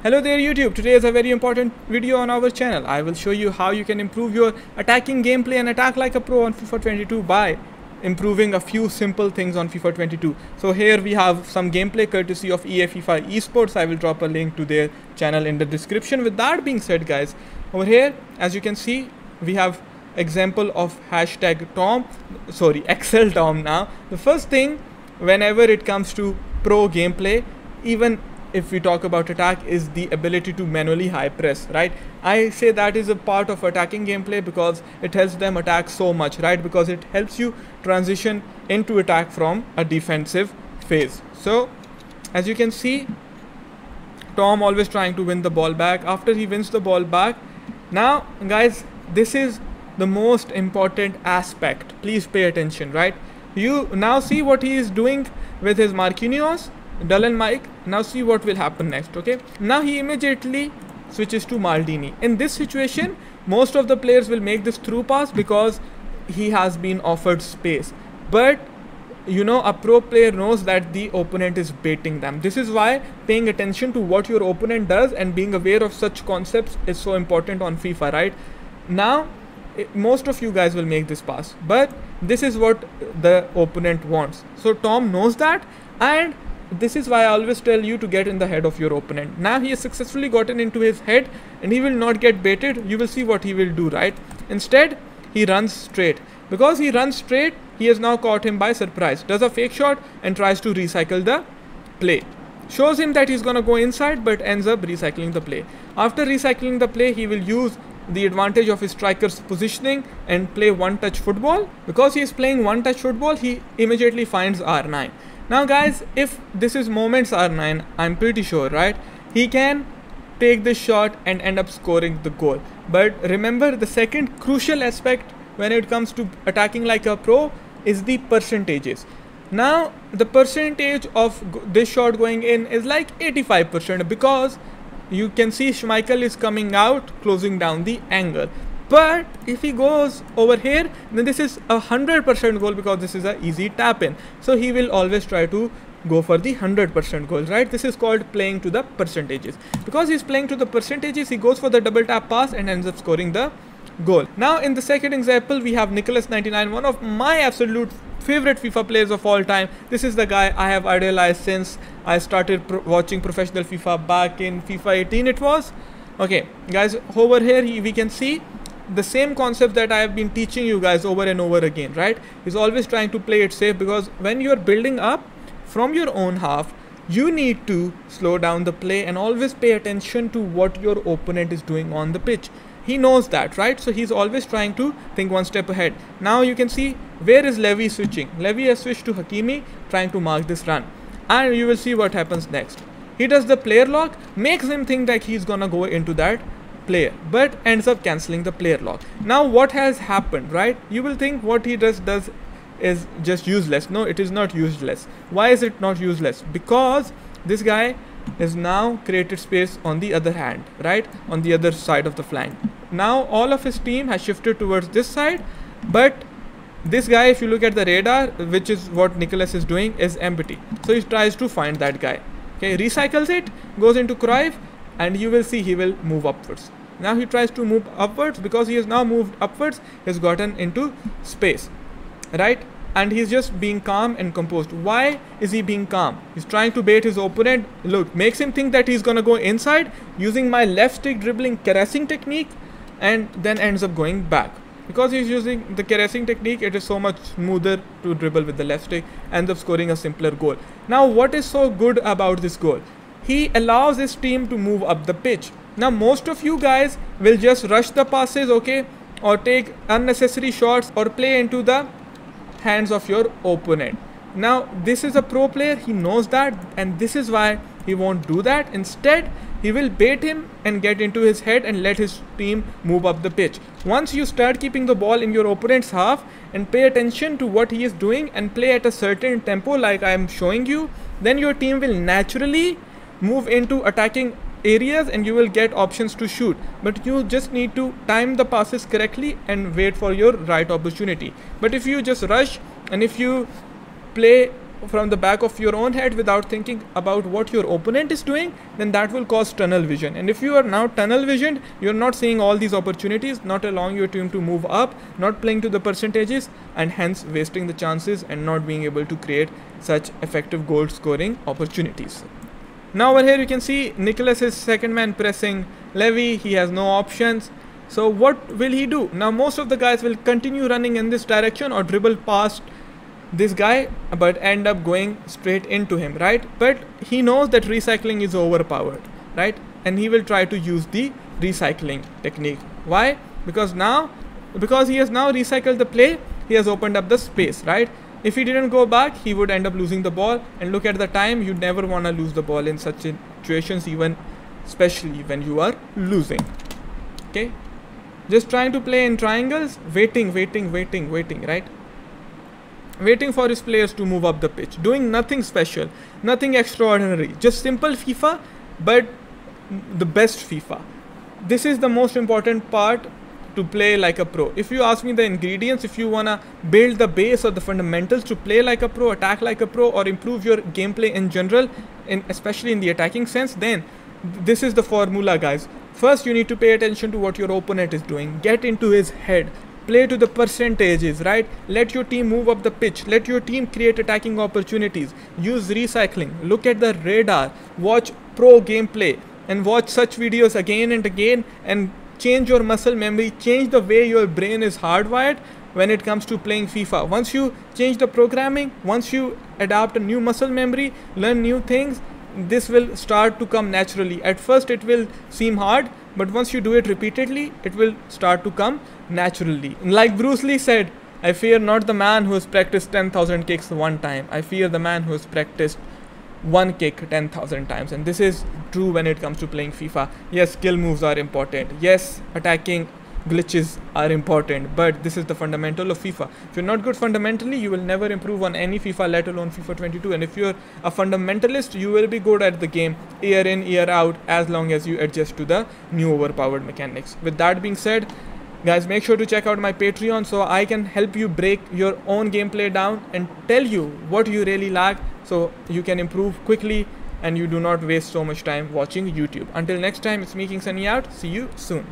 Hello there YouTube, today is a very important video on our channel. I will show you how you can improve your attacking gameplay and attack like a pro on FIFA 22 by improving a few simple things on FIFA 22. So here we have some gameplay courtesy of FIFA ESports. I will drop a link to their channel in the description. With that being said guys, over here as you can see we have example of hashtag Excel Tom. Now the first thing whenever it comes to pro gameplay, even if we talk about attack, is the ability to manually high press, right? I say that is a part of attacking gameplay because it helps them attack so much, right? Because it helps you transition into attack from a defensive phase. So as you can see, Tom always trying to win the ball back. After he wins the ball back, now guys, this is the most important aspect. Please pay attention, right? You now see what he is doing with his Marquinhos, Dull and Mike. Now see what will happen next. Okay, now he immediately switches to Maldini. In this situation, most of the players will make this through pass because he has been offered space, but you know, a pro player knows that the opponent is baiting them. This is why paying attention to what your opponent does and being aware of such concepts is so important on FIFA, right? Now most of you guys will make this pass, but this is what the opponent wants. So Tom knows that, and this is why I always tell you to get in the head of your opponent. Now he has successfully gotten into his head and he will not get baited. You will see what he will do, right? Instead he runs straight. Because he runs straight, he has now caught him by surprise, does a fake shot and tries to recycle the play. Shows him that he's gonna go inside but ends up recycling the play. After recycling the play, he will use the advantage of his striker's positioning and play one-touch football. Because he is playing one-touch football, he immediately finds R9. Now guys, if this is moments R9, I'm pretty sure, right, he can take this shot and end up scoring the goal. But remember, the second crucial aspect when it comes to attacking like a pro is the percentages. Now the percentage of this shot going in is like 85%, because you can see Schmeichel is coming out, closing down the angle. But if he goes over here, then this is 100% goal because this is an easy tap in. So he will always try to go for the 100% goals, right? This is called playing to the percentages. Because he's playing to the percentages, he goes for the double tap pass and ends up scoring the goal. Now in the second example, we have Nicholas99, one of my absolute favorite FIFA players of all time. This is the guy I have idolized since I started watching professional FIFA back in FIFA 18 it was. Okay guys, over here we can see the same concept that I have been teaching you guys over and over again, right? He's always trying to play it safe, because when you're building up from your own half, you need to slow down the play and always pay attention to what your opponent is doing on the pitch. He knows that, right? So he's always trying to think one step ahead. Now you can see, where is LEVI switching? LEVI has switched to Hakimi, trying to mark this run, and you will see what happens next. He does the player lock, makes him think that he's gonna go into that player, but ends up cancelling the player lock. Now what has happened, right? You will think what he does is just useless. No, it is not useless. Why is it not useless? Because this guy has now created space on the other hand, right? On the other side of the flank. Now all of his team has shifted towards this side, but this guy, if you look at the radar, which is what Nicholas is doing, is empty. So he tries to find that guy. Okay, recycles it, goes into Cruyff, and you will see he will move upwards. Now he tries to move upwards. Because he has now moved upwards, he has gotten into space, right? And he's just being calm and composed. Why is he being calm? He's trying to bait his opponent. Look, makes him think that he's gonna go inside using my left stick dribbling caressing technique, and then ends up going back. Because he's using the caressing technique, it is so much smoother to dribble with the left stick, ends up scoring a simpler goal. Now what is so good about this goal? He allows his team to move up the pitch. Now most of you guys will just rush the passes, okay, or take unnecessary shots or play into the hands of your opponent. Now this is a pro player, he knows that, and this is why he won't do that. Instead he will bait him and get into his head and let his team move up the pitch. Once you start keeping the ball in your opponent's half and pay attention to what he is doing and play at a certain tempo like I am showing you, then your team will naturally move into attacking areas and you will get options to shoot. But you just need to time the passes correctly and wait for your right opportunity. But if you just rush and if you play from the back of your own head without thinking about what your opponent is doing, then that will cause tunnel vision. And if you are now tunnel visioned, you're not seeing all these opportunities, not allowing your team to move up, not playing to the percentages, and hence wasting the chances and not being able to create such effective goal scoring opportunities. Now over here you can see Nicholas is second man pressing LEVI. He has no options. So what will he do? Now most of the guys will continue running in this direction or dribble past this guy but end up going straight into him, right? But he knows that recycling is overpowered, right? And he will try to use the recycling technique. Why? Because he has now recycled the play, he has opened up the space, right? If he didn't go back, he would end up losing the ball. And look at the time, you never want to lose the ball in such situations, even especially when you are losing. Okay, just trying to play in triangles, waiting, right? Waiting for his players to move up the pitch, doing nothing special, nothing extraordinary, just simple FIFA, but the best FIFA. This is the most important part to play like a pro. If you ask me the ingredients, if you wanna build the base or the fundamentals to play like a pro, attack like a pro, or improve your gameplay in general, especially in the attacking sense, then this is the formula, guys. First, you need to pay attention to what your opponent is doing. Get into his head. Play to the percentages, right? Let your team move up the pitch. Let your team create attacking opportunities. Use recycling. Look at the radar. Watch pro gameplay and watch such videos again and again, and change your muscle memory. Change the way your brain is hardwired when it comes to playing FIFA. Once you change the programming, once you adapt a new muscle memory, learn new things, this will start to come naturally. At first it will seem hard, but once you do it repeatedly, it will start to come naturally. Like Bruce Lee said, I fear not the man who has practiced 10,000 kicks one time. I fear the man who has practiced one kick 10,000 times. And this is true when it comes to playing FIFA. Yes, skill moves are important. Yes, attacking glitches are important, but this is the fundamental of FIFA. If you're not good fundamentally, you will never improve on any FIFA, let alone FIFA 22. And if you're a fundamentalist, you will be good at the game year in, year out, as long as you adjust to the new overpowered mechanics. With that being said, guys, make sure to check out my Patreon so I can help you break your own gameplay down and tell you what you really lack so you can improve quickly and you do not waste so much time watching YouTube. Until next time, it's me, King Sunny, out. See you soon.